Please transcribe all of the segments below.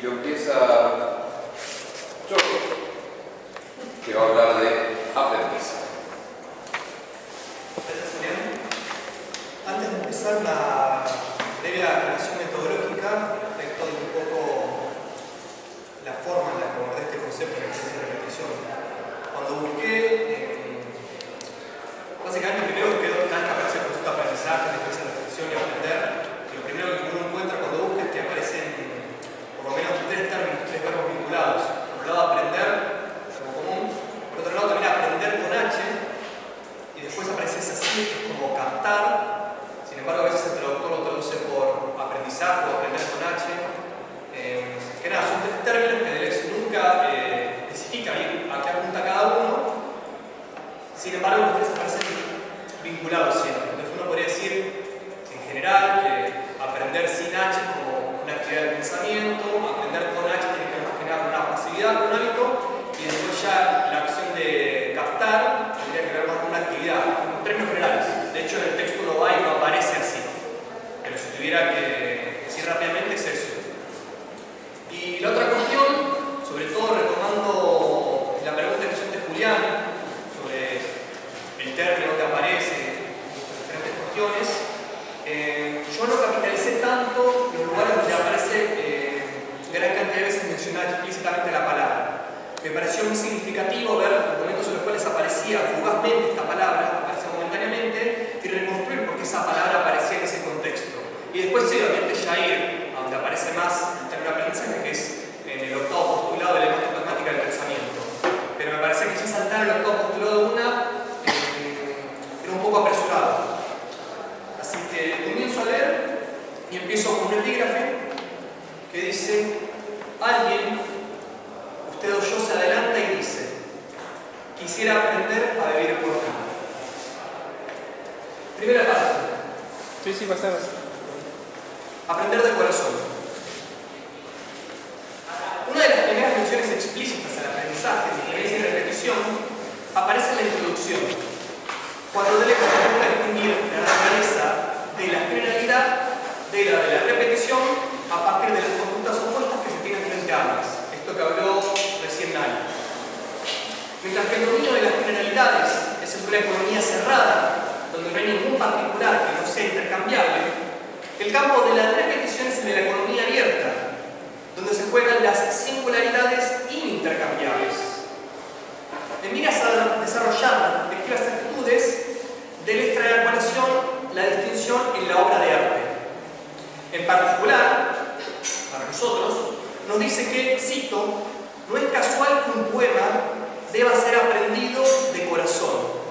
lo empieza Jorge, que va a hablar de aprendizaje. Gracias, Julián. Antes de empezar la breve aclaración metodológica respecto de un poco la forma en la que abordé este concepto de ejercicio de repetición. Cuando busqué, básicamente primero busqué cada vez que aparece el concepto de aprendizaje, de ejercicio de repetición y aprender, lo primero que uno encuentra cuando busca es que aparecen por lo menos tres verbos vinculados. Por un lado aprender, como común, por otro lado también aprender con H, y después aparece esa C, que es como captar. Sin embargo, a veces el traductor lo traduce por aprendizaje o aprender con H. Que nada, son tres términos que Deleuze nunca especifica bien a qué apunta cada uno. Sin embargo, los tres aparecen vinculados siempre. Entonces uno podría decir, en general, que aprender sin H es como una actividad de pensamiento, aprender con H tiene que ver más que nada con una pasividad, con un hábito, y después ya la acción de captar tendría que ver más con una actividad, en términos generales. De hecho, en el texto no va y no aparece así. Pero si tuviera que decir rápidamente es eso. Y la otra cuestión, sobre todo retomando la pregunta que hizo antes Julián, sobre el término que aparece en diferentes cuestiones, yo no capitalicé tanto los lugares donde aparece gran cantidad de veces mencionada explícitamente la palabra. Me pareció muy significativo ver los momentos en los cuales aparecía fugazmente esta palabra, aparecía momentáneamente, y reconstruir por qué esa palabra aparecía en ese contexto. Y después, obviamente, ya ir a donde aparece más el término aprendizaje, que es en el octavo postulado de la matemática del pensamiento. Pero me parece que ya saltar el octavo postulado de una era un poco apresurado. Así que comienzo a leer y empiezo con un epígrafe que dice: alguien, usted o yo, se adelanta y dice: quisiera aprender a vivir por fin. Primera parte. Sí, pasamos. Aprender de corazón. Una de las primeras menciones explícitas al aprendizaje, diferencia y repetición, aparece en la introducción, cuando Deleuze intenta distinguir la naturaleza de la generalidad de la repetición a partir de las conductas opuestas que se tienen frente a ambas. Esto que habló recién Nani. Mientras que el dominio de las generalidades es en una economía cerrada, donde no hay ningún particular que no sea intercambiable, el campo de la repetición es el de la economía abierta, donde se juegan las singularidades inintercambiables. En miras a desarrollar las respectivas actitudes, Deleuze trae a colación la distinción en la obra de arte. En particular, para nosotros, nos dice que, cito, no es casual que un poema deba ser aprendido de corazón,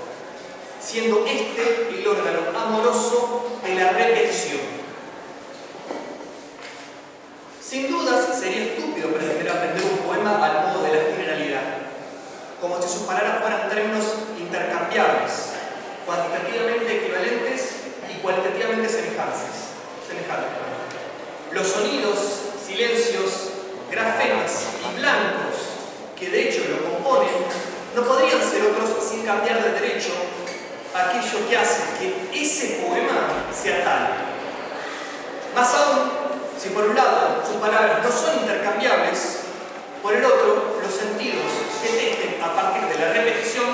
siendo este el órgano amoroso de la repetición. Sin dudas, sería estúpido pretender aprender un poema al modo de la generalidad, como si sus palabras fueran términos intercambiables, cuantitativamente equivalentes y cualitativamente semejantes. Los sonidos, silencios, grafemas y blancos, que de hecho lo componen, no podrían ser otros sin cambiar de derecho aquello que hace que ese poema sea tal. Más aún, si por un lado sus palabras no son intercambiables, por el otro, los sentidos que tejen a partir de la repetición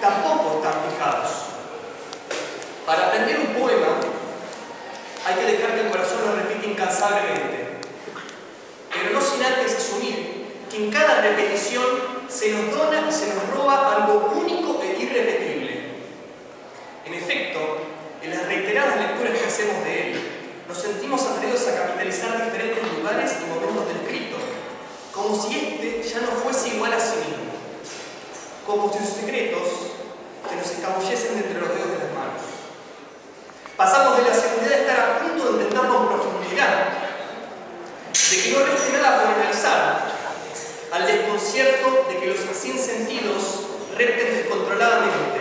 tampoco están fijados. Para aprender un poema, hay que dejar que el corazón lo repita incansablemente, pero no sin antes asumir que en cada repetición se nos dona y se nos roba algo único e irrepetible. En efecto, en las reiteradas lecturas que hacemos de él, nos sentimos atraídos a capitalizar diferentes lugares y momentos del escrito, como si éste ya no fuese igual a sí mismo, como si sus secretos se nos escabullesen entre los dedos de las manos. Pasamos de la seguridad de estar a punto de entenderlo en profundidad, de que no reste nada por analizar, al desconcierto de que los sinsentidos repten descontroladamente,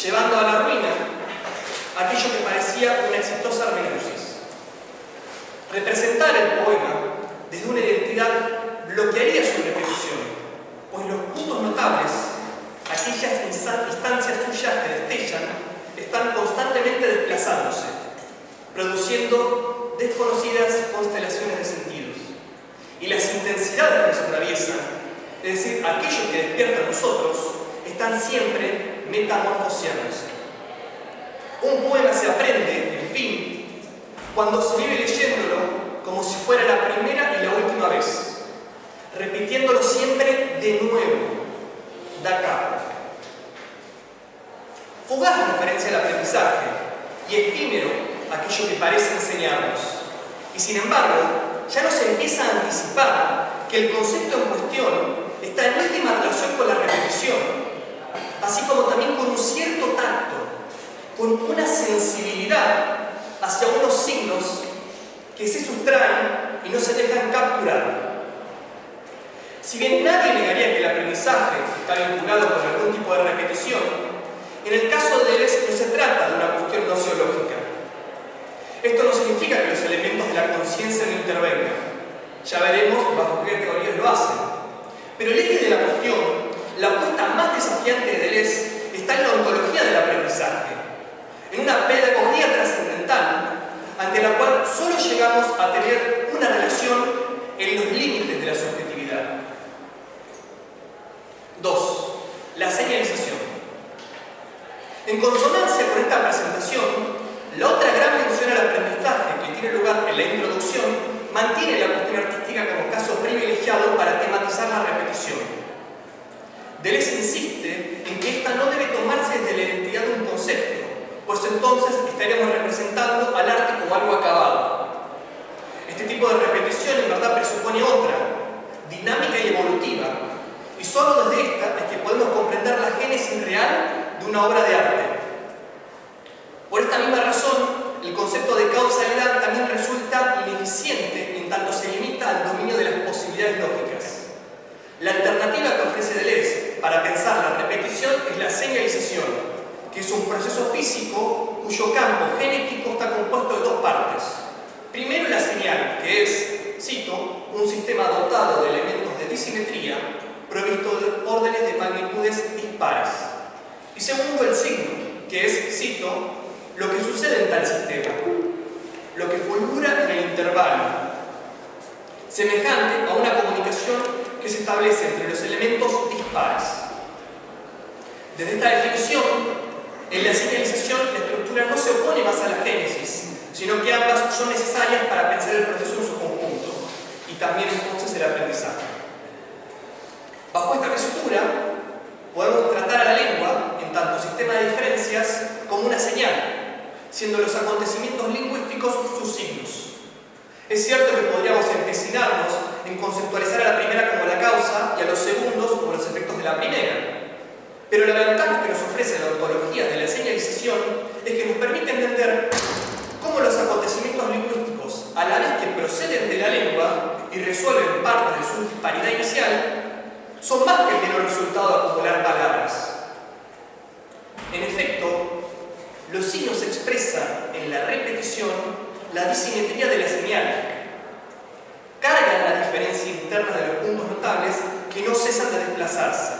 llevando a la ruina aquello que parecía una exitosa hermeneusis. Representar el poema desde una identidad bloquearía su repetición, pues los puntos notables, aquellas instancias suyas que destellan, están constantemente desplazándose, produciendo desconocidas constelaciones de sentidos. y las intensidades que nos atraviesan, es decir, aquello que despierta en nosotros, están siempre metamorfoseándose. Un poema se aprende, en fin, cuando se vive leyéndolo como si fuera la primera y la última vez, repitiéndolo siempre de nuevo, de acá. Fugaz referencia al aprendizaje y efímero aquello que parece enseñarnos. Y sin embargo, ya nos empieza a anticipar que el concepto en cuestión está en íntima relación con la repetición, así como también con un cierto tacto, con una sensibilidad hacia unos signos que se sustraen y no se dejan capturar. Si bien nadie negaría que el aprendizaje está vinculado con algún tipo de repetición, en el caso de Deleuze no se trata de una cuestión nociológica. Esto no significa que los elementos de la conciencia no intervengan. Ya veremos bajo qué categorías lo hacen. Pero el eje de la cuestión, la apuesta más desafiante de Deleuze, está en la ontología del aprendizaje, en una pedagogía trascendental ante la cual solo llegamos a tener una relación en los límites de la subjetividad. 2. La señalización. En consonancia con esta presentación, la otra gran mención al aprendizaje que tiene lugar en la introducción mantiene la cuestión artística como caso privilegiado para tematizar la repetición. Deleuze insiste en que esta no debe tomarse desde la identidad de un concepto, pues entonces estaríamos representando al arte como algo acabado. Este tipo de repetición en verdad presupone otra, dinámica y evolutiva, y solo desde esta es que podemos comprender la génesis real de una obra de arte. Por esta misma razón, el concepto de causalidad también resulta ineficiente en tanto se limita al dominio de las posibilidades lógicas. La alternativa que ofrece Deleuze para pensar la repetición es la señalización, que es un proceso físico cuyo campo genético está compuesto de dos partes. Primero, la señal, que es, cito, un sistema dotado de elementos de disimetría provisto de órdenes de magnitudes dispares. Y segundo, el signo, que es, cito, lo que sucede en tal sistema, lo que fulgura en el intervalo, semejante a una comunicación que se establece entre los elementos dispares. Desde esta definición, en la señalización la estructura no se opone más a la génesis, sino que ambas son necesarias para pensar el proceso en su conjunto, y también entonces el aprendizaje. Bajo esta tesitura, podemos tratar a la lengua, en tanto sistema de diferencias, como una señal, siendo los acontecimientos lingüísticos sus signos. Es cierto que podríamos empecinarnos en conceptualizar a la primera como la causa y a los segundos como los efectos de la primera. Pero la ventaja que nos ofrece la ontología de la señalización es que nos permite entender cómo los acontecimientos lingüísticos, a la vez que proceden de la lengua y resuelven parte de su disparidad inicial, son más que el mero resultado de acumular palabras. En efecto, los signos expresan en la repetición la disimetría de la señal, cargan la diferencia interna de los puntos notables que no cesan de desplazarse.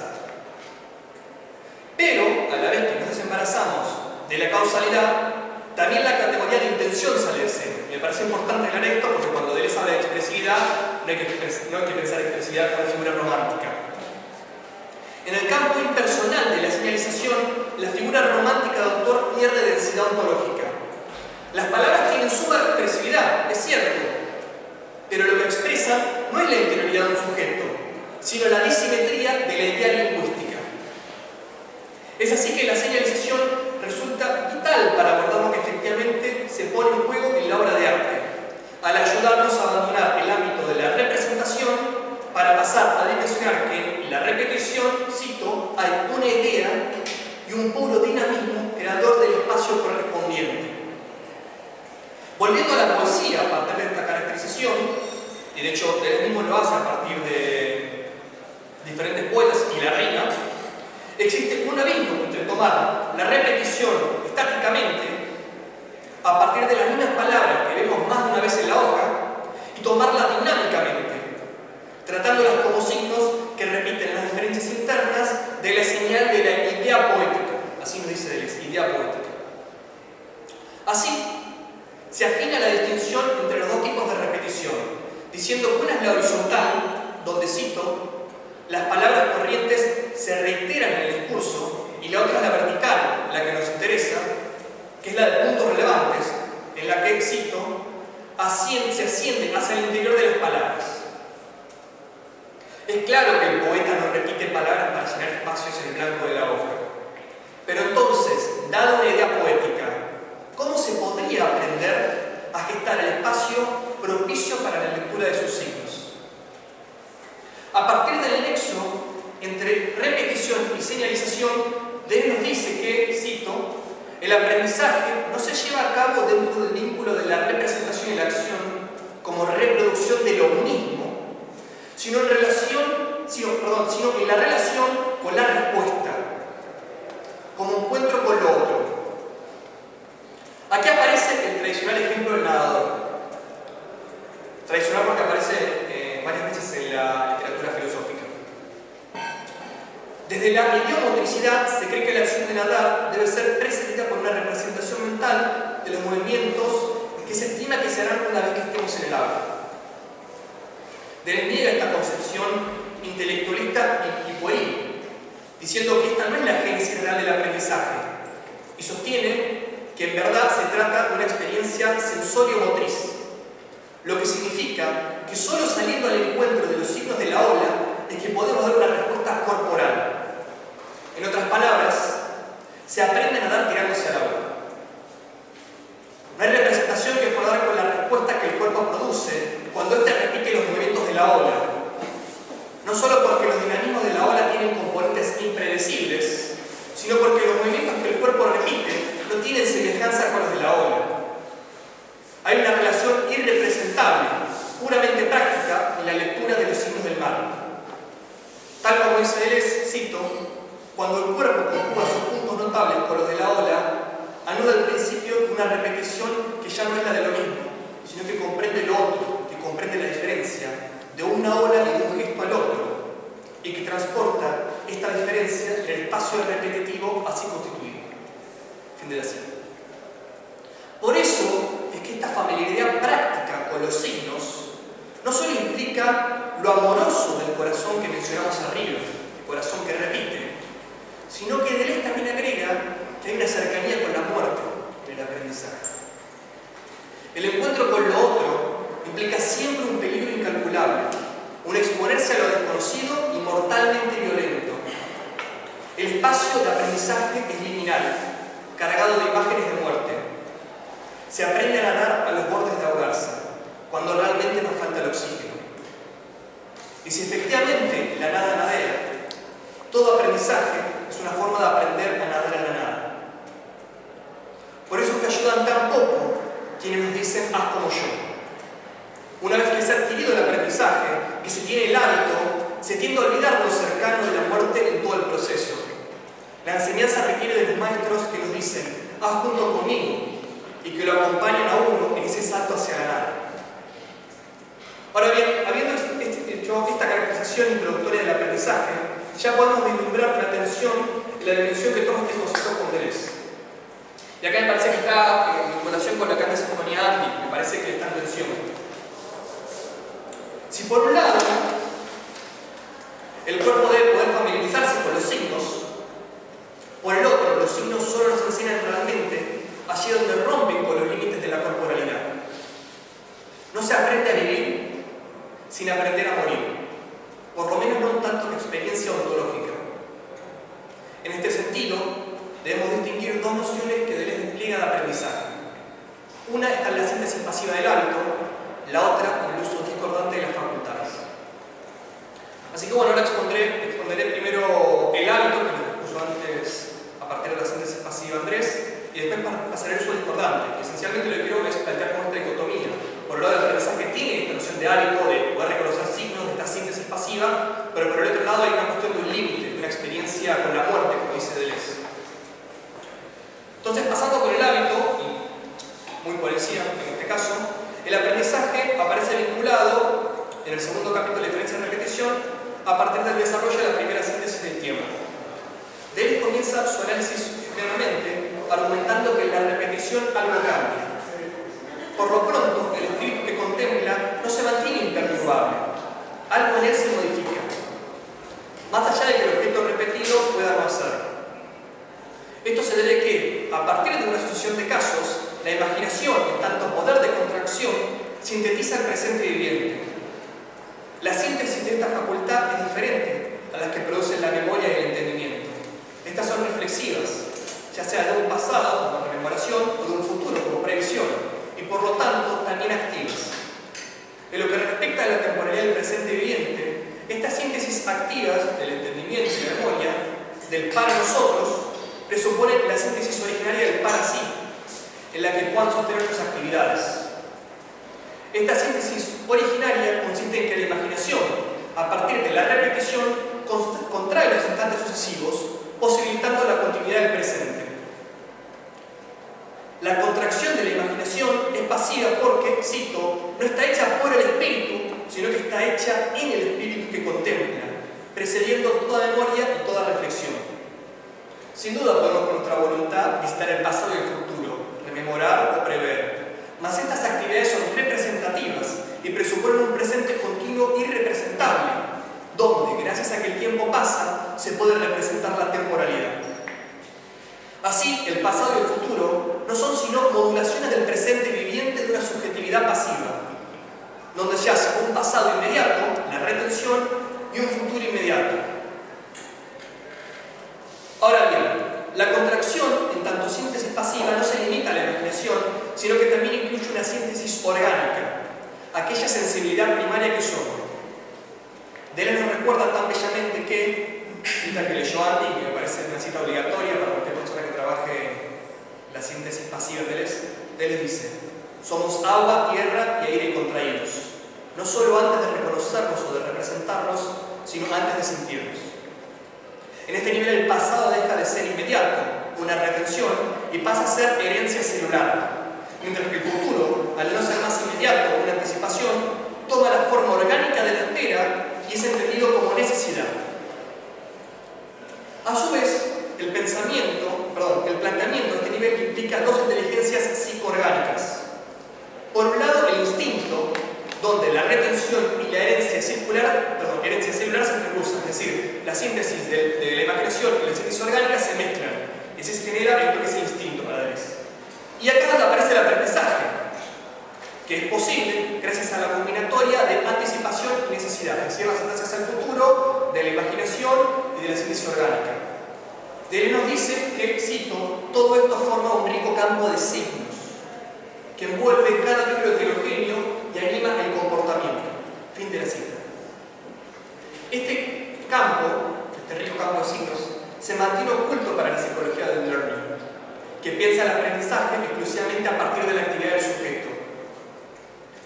Pero, a la vez que nos desembarazamos de la causalidad, también la categoría de intención sale de escena. Me parece importante aclarar esto porque cuando Deleuze habla de expresividad, no hay que pensar expresividad como figura romántica. En el campo impersonal de la señalización, la figura romántica de autor pierde densidad ontológica. Las palabras tienen suma expresividad, es cierto, pero lo que expresan no es la interioridad de un sujeto, sino la disimetría de la idea lingüística. Es así que la señalización resulta vital para abordar lo que efectivamente se pone en juego en la obra de arte, al ayudarnos a abandonar el ámbito de la representación para pasar a dimensionar que en la repetición, cito, hay una idea y un puro dinamismo creador del espacio correspondiente. Volviendo a la poesía a partir de esta caracterización, y de hecho él mismo lo hace a partir de diferentes poetas y la rima, existe un abismo entre tomar la repetición estáticamente a partir de las mismas palabras que vemos más de una vez en la hoja y tomarla dinámicamente, tratándolas como signos que repiten las diferencias internas de la señal de la idea poética. Así nos dice Deleuze, idea poética. Así, se afina la distinción entre los dos tipos de repetición, diciendo que una es la horizontal, donde cito, las palabras corrientes se reiteran en el discurso, y la otra es la vertical, la que nos interesa, que es la de puntos relevantes, en la que, cito, se asciende hacia el interior de las palabras. Es claro que el poeta no repite palabras para llenar espacios en el blanco de la hoja. Pero entonces, dada una idea poética, ¿cómo se podría aprender a gestar el espacio propicio para la lectura de sus signos? A partir del nexo entre repetición y señalización, Deleuze nos dice que, cito, el aprendizaje no se lleva a cabo dentro del vínculo de la representación y la acción como reproducción de lo mismo, sino en la relación con la respuesta, como encuentro con lo otro. Aquí aparece el tradicional ejemplo del nadador. Tradicional porque aparece varias veces en la literatura filosófica. Desde la idiomotricidad se cree que la acción de nadar debe ser precedida por una representación mental de los movimientos que se estima que se harán una vez que estemos en el agua. Deleuze niega esta concepción intelectualista y pueril, diciendo que esta no es la génesis real del aprendizaje, y sostiene que en verdad se trata de una experiencia sensorio-motriz, lo que significa que solo saliendo al encuentro de los signos de la ola es que podemos dar una respuesta corporal. En otras palabras, se aprende a nadar tirándose al agua. No hay representación que pueda dar con la respuesta que el cuerpo produce cuando éste repite los movimientos de la ola. No solo porque los dinamismos de la ola tienen componentes impredecibles, sino porque los movimientos que el cuerpo repite no tienen semejanza con los de la ola. Hay una relación irrepresentable, puramente práctica, en la lectura de los signos del mar. Tal como dice Deleuze, cito, cuando el cuerpo conjuga sus puntos notables con los de la ola, anuda el principio de una repetición que ya no es la de lo mismo, sino que comprende lo otro, que comprende la diferencia de una ola y de un gesto al otro, y que transporta esta diferencia en el espacio repetitivo así constituido. Fin de la cita. Por eso es que esta familiaridad práctica con los signos no solo implica lo amoroso del corazón que mencionamos arriba, el corazón que repite, sino que Deleuze también agrega que hay una cercanía con la muerte en el aprendizaje. El encuentro con lo otro implica siempre un peligro incalculable, un exponerse a lo desconocido y mortalmente violento. El espacio de aprendizaje es liminal, cargado de imágenes de muerte. Se aprende a nadar a los bordes de ahogarse, cuando realmente nos falta el oxígeno. Y si efectivamente la nada nadea, todo aprendizaje es una forma de aprender a nadar en la nada. Por eso es que ayudan tan poco quienes nos dicen haz como yo. Una vez que se ha adquirido el aprendizaje, que se tiene el hábito, se tiende a olvidar lo cercano de la muerte en todo el proceso. La enseñanza requiere de los maestros que nos dicen haz junto conmigo y que lo acompañan a uno en ese salto hacia la nada. Ahora bien, habiendo hecho esta caracterización introductoria del aprendizaje, ya podemos vislumbrar la tensión y la dimensión que toma este concepto con Deleuze. Y acá me parece que está en vinculación con la Kant de Sinfonía, y me parece que está en tensión. Si por un lado el cuerpo debe poder familiarizarse con los signos, por el otro los signos solo nos enseñan realmente allí donde rompen con los límites de la corporalidad. No se aprende a vivir sin aprender a morir, por lo menos no tanto en experiencia ontológica. En este sentido, debemos distinguir dos nociones que Deleuze despliega de aprendizaje. Una está en la síntesis pasiva del hábito, la otra en el uso discordante de las facultades. Así que bueno, ahora exponderé primero el hábito, que lo expuso antes a partir de la síntesis pasiva Andrés, y después pasaré el uso discordante. Esencialmente lo que quiero es plantear como esta dicotomía. Por un lado, el aprendizaje tiene esta noción de hábito, de poder reconocer signos de esta síntesis pasiva, pero por el otro lado hay una cuestión de un límite, de una experiencia con la muerte, como dice Deleuze. Entonces, pasando con el hábito, y muy por encima en este caso, el aprendizaje aparece vinculado en el segundo capítulo de diferencia y repetición a partir del desarrollo de la primera síntesis del tiempo. Deleuze comienza su análisis claramente argumentando que en la repetición algo cambia. Por lo pronto, el espíritu que contempla no se mantiene imperturbable. Algo en él se modifica, más allá de que el objeto repetido pueda no hacerlo. Esto se debe a que, a partir de una sucesión de casos, la imaginación, en tanto poder de contracción, sintetiza el presente viviente. La síntesis de esta facultad es diferente a las que producen la memoria y el entendimiento. Estas son reflexivas, ya sea de un pasado como rememoración o de un futuro como previsión, y por lo tanto también activas. En lo que respecta a la temporalidad del presente viviente, estas síntesis activas del entendimiento y la memoria, del para nosotros, presuponen la síntesis originaria del para sí, en la que puedan sostener sus actividades. Esta síntesis originaria consiste en que la imaginación, a partir de la repetición, contrae los instantes sucesivos, posibilitando la continuidad del presente. La contracción de la imaginación es pasiva porque, cito, no está hecha por el espíritu, sino que está hecha en el espíritu que contempla, precediendo toda memoria y toda reflexión. Sin duda podemos con nuestra voluntad visitar el pasado y el futuro, rememorar o prever, mas estas actividades son representativas y presuponen un presente continuo y representable, donde, gracias a que el tiempo pasa, se puede representar la temporalidad. Así, el pasado y el futuro no son sino modulaciones del presente viviente de una subjetividad pasiva, donde yace un pasado inmediato, la retención, y un futuro inmediato. Ahora bien, la contracción, en tanto síntesis pasiva, no se limita a la imaginación, sino que también incluye una síntesis orgánica, aquella sensibilidad primaria que somos. Deleuze nos recuerda tan bellamente que, cita que leyó Andy, que me parece una cita obligatoria para cualquier persona que trabaje la síntesis pasiva de Deleuze dice: somos agua, tierra y aire contraídos, no solo antes de reconocerlos o de representarlos, sino antes de sentirlos. En este nivel el pasado deja de ser inmediato, una retención, y pasa a ser herencia celular, mientras que el futuro, al no ser más inmediato, una anticipación, toma la forma orgánica de la espera y es entendido como necesidad. A su vez, el planteamiento de este nivel implica dos inteligencias psicoorgánicas. Por un lado, el instinto, donde la retención y la herencia celular se entrecruzan, es decir, la síntesis de la imaginación y la síntesis orgánica se mezclan, y así se genera esto que es el instinto para Deleuze. Y acá es donde aparece el aprendizaje, que es posible gracias a la combinatoria de anticipación y necesidad, es decir, las tendencias al futuro, de la imaginación y de la síntesis orgánica. Deleuze nos dice que, cito, todo esto forma un rico campo de signos que envuelve cada núcleo heterogéneo y anima el comportamiento. Fin de la cita. Este rico campo de signos, se mantiene oculto para la psicología del learning, que piensa el aprendizaje exclusivamente a partir de la actividad del sujeto.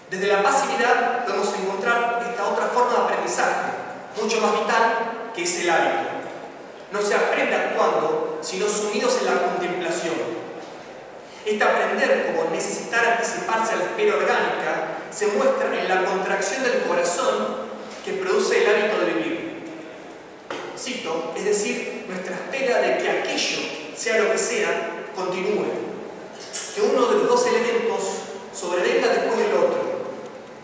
Desde la pasividad podemos encontrar esta otra forma de aprendizaje, mucho más vital, que es el hábito. No se aprende actuando, sino sumidos en la contemplación. Este aprender como necesitar anticiparse a la espera orgánica se muestra en la contracción del corazón que produce el hábito de vivir. Cito, es decir, nuestra espera de que aquello, sea lo que sea, continúe. Que uno de los dos elementos sobrevenga después del otro,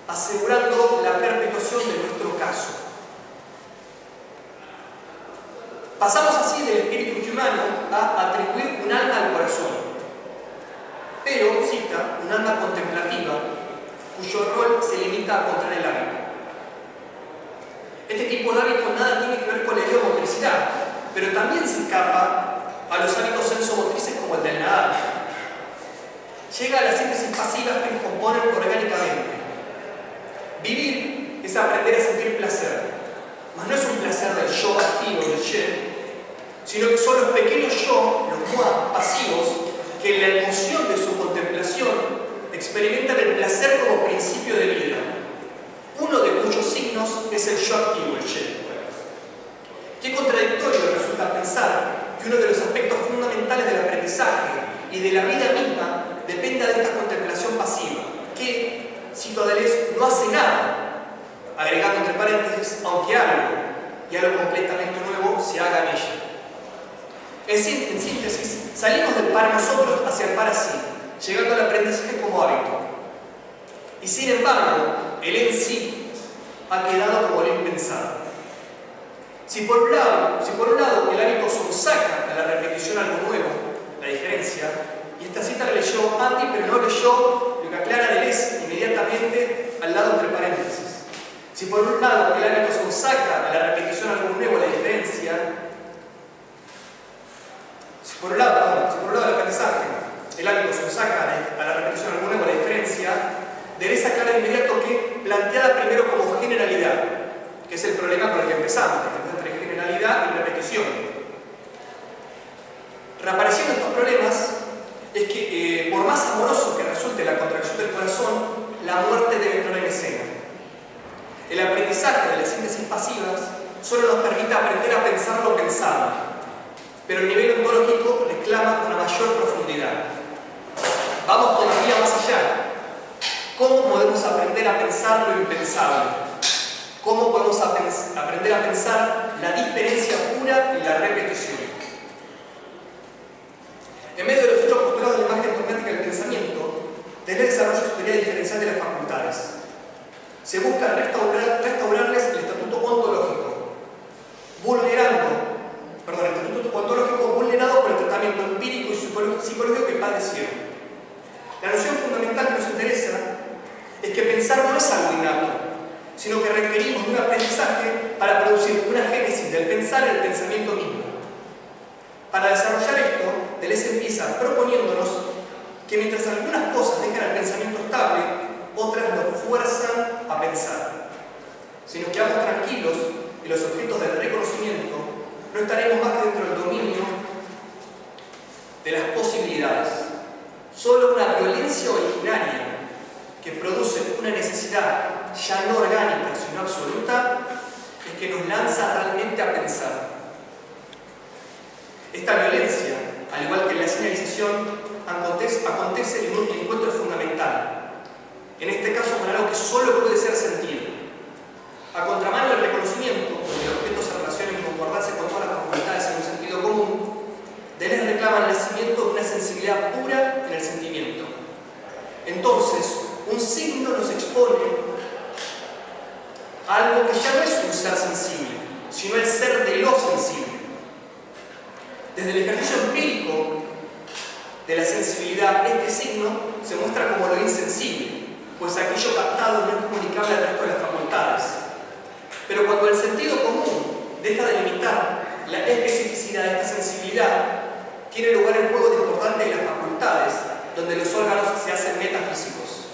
asegurando la perpetuación de nuestro caso. Pasamos así del espíritu humano a atribuir un alma al corazón. Pero, cita, un alma contemplativa, cuyo rol se limita a controlar el hábito. Este tipo de hábito nada tiene que ver con la idiomotricidad, pero también se escapa a los hábitos sensomotrices como el del nadar. Llega a las síntesis pasivas que nos componen orgánicamente. Vivir es aprender a sentir placer, mas no es un placer del yo activo, del yo, sino que son los pequeños yo, los moi pasivos, que en la emoción de su contemplación experimentan el placer como principio de vida, uno de cuyos signos es el yo activo, el yo. Qué contradictorio resulta pensar que uno de los aspectos fundamentales del aprendizaje y de la vida misma dependa de esta contemplación pasiva, que, cito a Deleuze, no hace nada, agregando entre paréntesis, aunque algo, y algo completamente nuevo se haga en ella. En síntesis, salimos del para nosotros hacia el para sí, llegando al aprendizaje como hábito. Y sin embargo, el en sí ha quedado como el impensado. Si por un lado el hábito sonsaca a la repetición algo nuevo, la diferencia, y esta cita la leyó Andy, pero no leyó lo que aclara Deleuze inmediatamente al lado entre paréntesis. Si por un lado el hábito sonsaca a la repetición algo nuevo, la diferencia, si por un lado el aprendizaje, el hábito sonsaca a la repetición algo nuevo, la diferencia, Deleuze aclara de inmediato que, planteada primero como generalidad, que es el problema con el que empezamos, entre generalidad y repetición. Reapareciendo estos problemas, es que por más amoroso que resulte la contracción del corazón, la muerte debe entrar en escena. El aprendizaje de las síntesis pasivas solo nos permite aprender a pensar lo pensado, pero el nivel ontológico reclama una mayor profundidad. Vamos todavía más allá. ¿Cómo podemos aprender a pensar lo impensable? ¿Cómo podemos aprender a pensar la diferencia pura y la repetición? En medio de los otros postulados de la imagen dogmática del pensamiento, Deleuze desarrolla su teoría diferencial de las facultades. Se busca restaurarles el estatuto ontológico, vulnerado por el tratamiento empírico y psicológico que padecieron. La noción fundamental que nos interesa es que pensar no es algo innato, sino que requerimos de un aprendizaje para producir una génesis del pensar en el pensamiento mismo. Para desarrollar esto, Deleuze empieza proponiéndonos que mientras algunas cosas dejan al pensamiento estable, otras nos fuerzan a pensar. Si nos quedamos tranquilos y los objetos del reconocimiento, no estaremos más dentro del dominio de las posibilidades. Solo una violencia originaria que produce una necesidad ya no orgánica, sino absoluta, es que nos lanza realmente a pensar. Esta violencia, al igual que la señalización, acontece en un encuentro fundamental, en este caso con algo que solo puede ser sentido. A contramano del reconocimiento, donde el objeto se relaciona en concordancia con todas las facultades en un sentido común, Deleuze reclama el nacimiento de una sensibilidad pura en el sentimiento. Entonces, un signo nos expone a algo que ya no es un ser sensible, sino el ser de lo sensible. Desde el ejercicio empírico de la sensibilidad, este signo se muestra como lo insensible, pues aquello captado no es comunicable al resto de las facultades. Pero cuando el sentido común deja de limitar la especificidad de esta sensibilidad, tiene lugar el juego discordante de las facultades, donde los órganos se hacen metafísicos.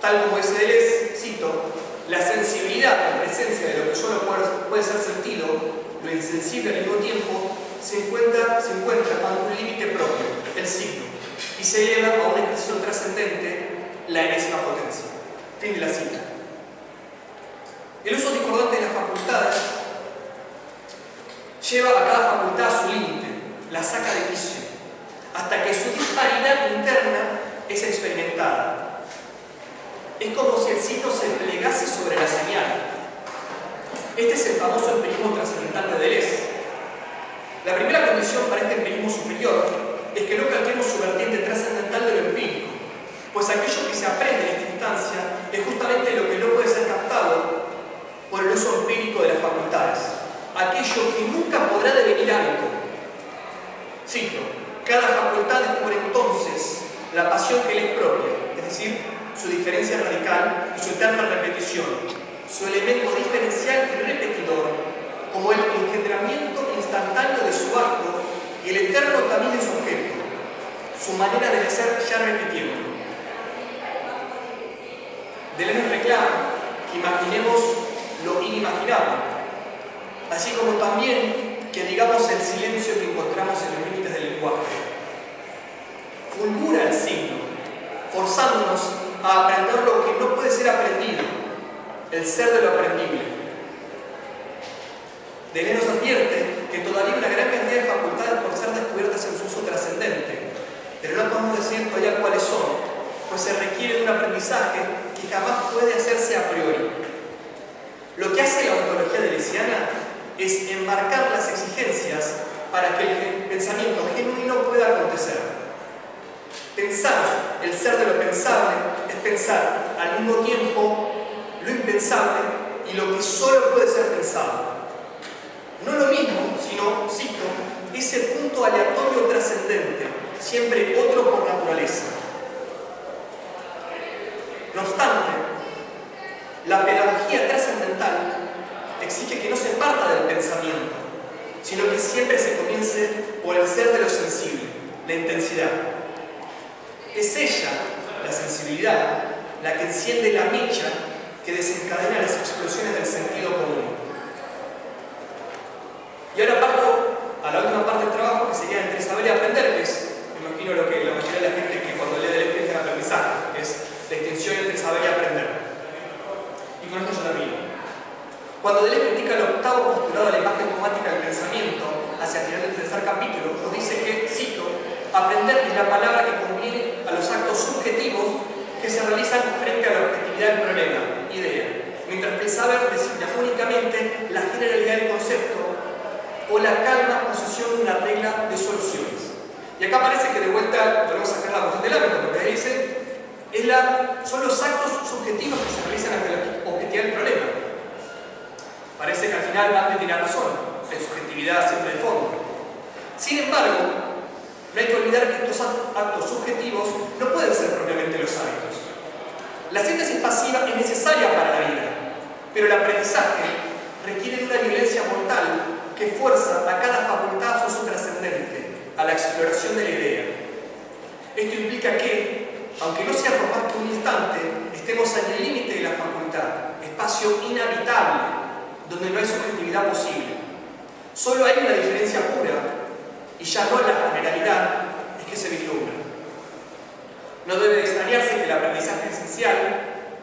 Tal como dice Deleuze, cito, la sensibilidad en presencia de lo que solo puede ser sentido, lo insensible al mismo tiempo, se encuentra ante un límite propio, el signo, y se eleva a una expresión trascendente, la enésima potencia. Fin de la cita. El uso discordante de las facultades lleva a cada facultad a su límite, la saca de quicio, hasta que su disparidad interna es experimentada. Es como si el signo se desplegase sobre la señal. Este es el famoso empirismo trascendental de Deleuze. La primera condición para este empirismo superior es que no calquemos su vertiente trascendental de lo empírico, pues aquello que se aprende en esta instancia es justamente lo que no puede ser captado por el uso empírico de las facultades, aquello que nunca podrá devenir hábito. Cito, cada facultad descubre entonces la pasión que le es propia, es decir, su diferencia radical y su eterna repetición, su elemento diferencial y repetidor, como el engendramiento instantáneo de su acto y el eterno camino de su objeto, su manera de ser ya repitiendo. Deleuze reclama que imaginemos lo inimaginable, así como también que digamos el silencio que encontramos en los límites del lenguaje. Fulgura el signo, forzándonos a aprender lo que no puede ser aprendido, el ser de lo aprendible. Deleuze nos advierte que todavía hay una gran cantidad de facultades por ser descubiertas en su uso trascendente, pero no podemos decir todavía cuáles son, pues se requiere de un aprendizaje que jamás puede hacerse a priori. Lo que hace la ontología deleuziana es enmarcar las exigencias para que el pensamiento genuino pueda acontecer. Pensar el ser de lo pensable es pensar al mismo tiempo lo impensable y lo que solo puede ser pensado. No lo mismo, sino, cito, ese punto aleatorio trascendente, siempre otro por naturaleza. No obstante, la pedagogía trascendental exige que no se parta del pensamiento, sino que siempre se comience por el ser de lo sensible, la intensidad. Es ella, la sensibilidad, la que enciende la mecha que desencadena las explosiones del sentido común. Y ahora paso a la última parte del trabajo, que sería entre saber y aprender, que es, me imagino, lo que la mayoría de la gente que cuando lee de la experiencia de aprendizaje, que es la distinción entre saber y aprender. Y con esto yo termino. Cuando Deleuze critica el octavo postulado de la imagen automática del pensamiento, hacia el final del tercer capítulo, nos dice que, cito, aprender es la palabra que conviene a los actos subjetivos que se realizan frente a la objetividad del problema, idea, mientras que el saber designa únicamente la generalidad del concepto o la calma posesión de una regla de soluciones. Y acá parece que de vuelta volvemos a sacar la cuestión del hábito, porque dice son los actos subjetivos que se realizan ante la objetividad del problema. Parece que al final Dante tiene razón, en subjetividad siempre de fondo. Sin embargo, no hay que olvidar que estos actos subjetivos no pueden ser propiamente los hábitos. La síntesis pasiva es necesaria para la vida, pero el aprendizaje requiere de una violencia mortal que fuerza a cada facultad a su trascendente, a la exploración de la idea. Esto implica que, aunque no sea por más que un instante, estemos en el límite de la facultad, espacio inhabitable, donde no hay subjetividad posible. Solo hay una diferencia pura, y ya no la generalidad, es que se vislumbra. No debe extrañarse que el aprendizaje esencial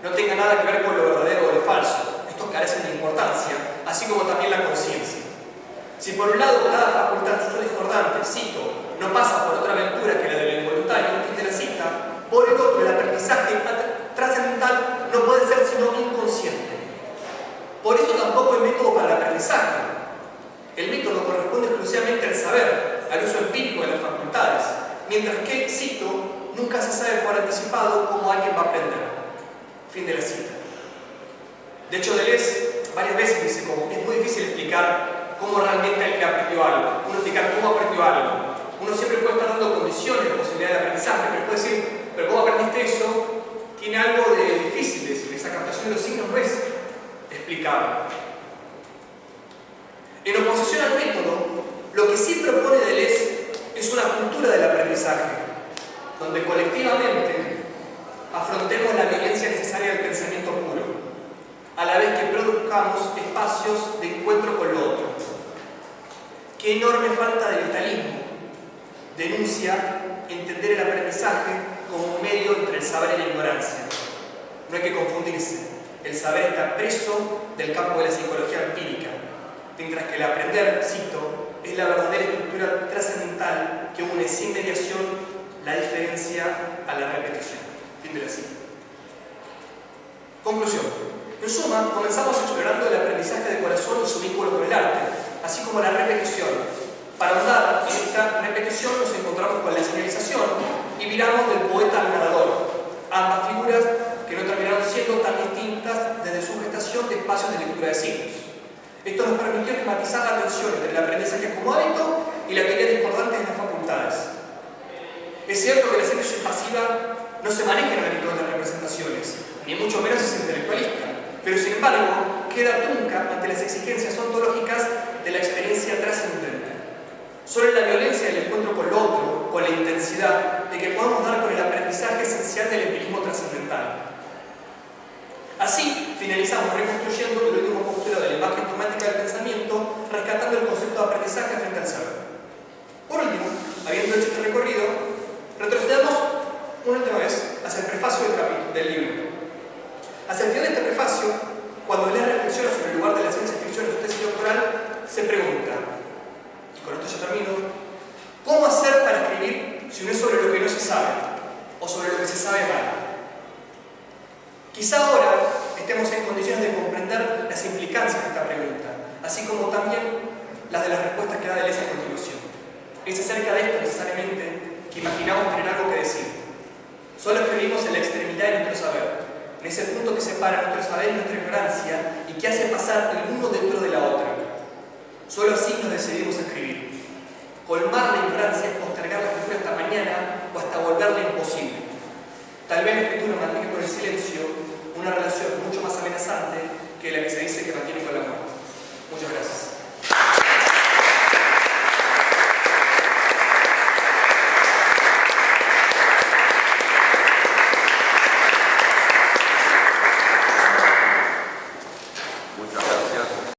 no tenga nada que ver con lo verdadero o lo falso. Estos carecen de importancia, así como también la conciencia. Si por un lado cada facultad suyo discordante, cito, no pasa por otra aventura que la de lo involuntario, fin de la cita, por el otro el aprendizaje trascendental no puede ser sino inconsciente. Por eso tampoco hay método para el aprendizaje. El método corresponde exclusivamente al saber, al uso empírico de las facultades, mientras que, cito, nunca se sabe por anticipado cómo alguien va a aprender. Fin de la cita. De hecho, Deleuze varias veces dice como es muy difícil explicar cómo realmente alguien aprendió algo, uno explicar cómo aprendió algo. Uno siempre puede estar dando condiciones de posibilidad de aprendizaje, pero puede decir, pero ¿cómo aprendiste eso? Tiene algo de difícil de decir, esa captación de los signos no es explicable. En oposición al método, lo que sí propone Deleuze es una cultura del aprendizaje, donde colectivamente afrontemos la violencia necesaria del pensamiento puro, a la vez que produzcamos espacios de encuentro con lo otro. Qué enorme falta de vitalismo denuncia entender el aprendizaje como un medio entre el saber y la ignorancia. No hay que confundirse, el saber está preso del campo de la psicología empírica, mientras que el aprender, cito, es la verdadera estructura trascendental que une sin mediación la diferencia a la repetición. Fin de la cita. Conclusión. En suma, comenzamos explorando el aprendizaje de corazón y su vínculo con el arte, así como la repetición. Para ahondar en esta repetición nos encontramos con la señalización y viramos del poeta al narrador, ambas figuras que no terminaron siendo tan distintas desde su gestación de espacios de lectura de signos. Esto nos permitió esquematizar la tensión entre el aprendizaje como hábito y la teoría discordante de las facultades. Es cierto que la síntesis pasiva no se maneja en el ámbito de las representaciones, ni mucho menos es intelectualista, pero sin embargo queda trunca ante las exigencias ontológicas de la experiencia trascendente. Solo en la violencia del encuentro con lo otro, con la intensidad de que podamos dar con el aprendizaje esencial del empirismo trascendental. Así, finalizamos reconstruyendo el último postulado de la imagen automática del pensamiento, rescatando el concepto de aprendizaje frente al saber. Por último, habiendo hecho este recorrido, retrocedamos una última vez hacia el prefacio del libro. Hacia el final de este prefacio, cuando Deleuze reflexiona sobre el lugar de la ciencia ficción en su tesis doctoral, se pregunta, y con esto ya termino, ¿cómo hacer para escribir si no es sobre lo que no se sabe, o sobre lo que se sabe mal? Quizá ahora estemos en condiciones de comprender las implicancias de esta pregunta, así como también las de las respuestas que da Deleuze a continuación. Es acerca de esto necesariamente que imaginamos tener algo que decir. Solo escribimos en la extremidad de nuestro saber, en ese punto que separa nuestro saber y nuestra ignorancia y que hace pasar el uno dentro de la otra. Solo así nos decidimos a escribir. Colmar la ignorancia es postergar la escritura hasta mañana o hasta volverla imposible. Tal vez la escritura mantenga con el silencio una relación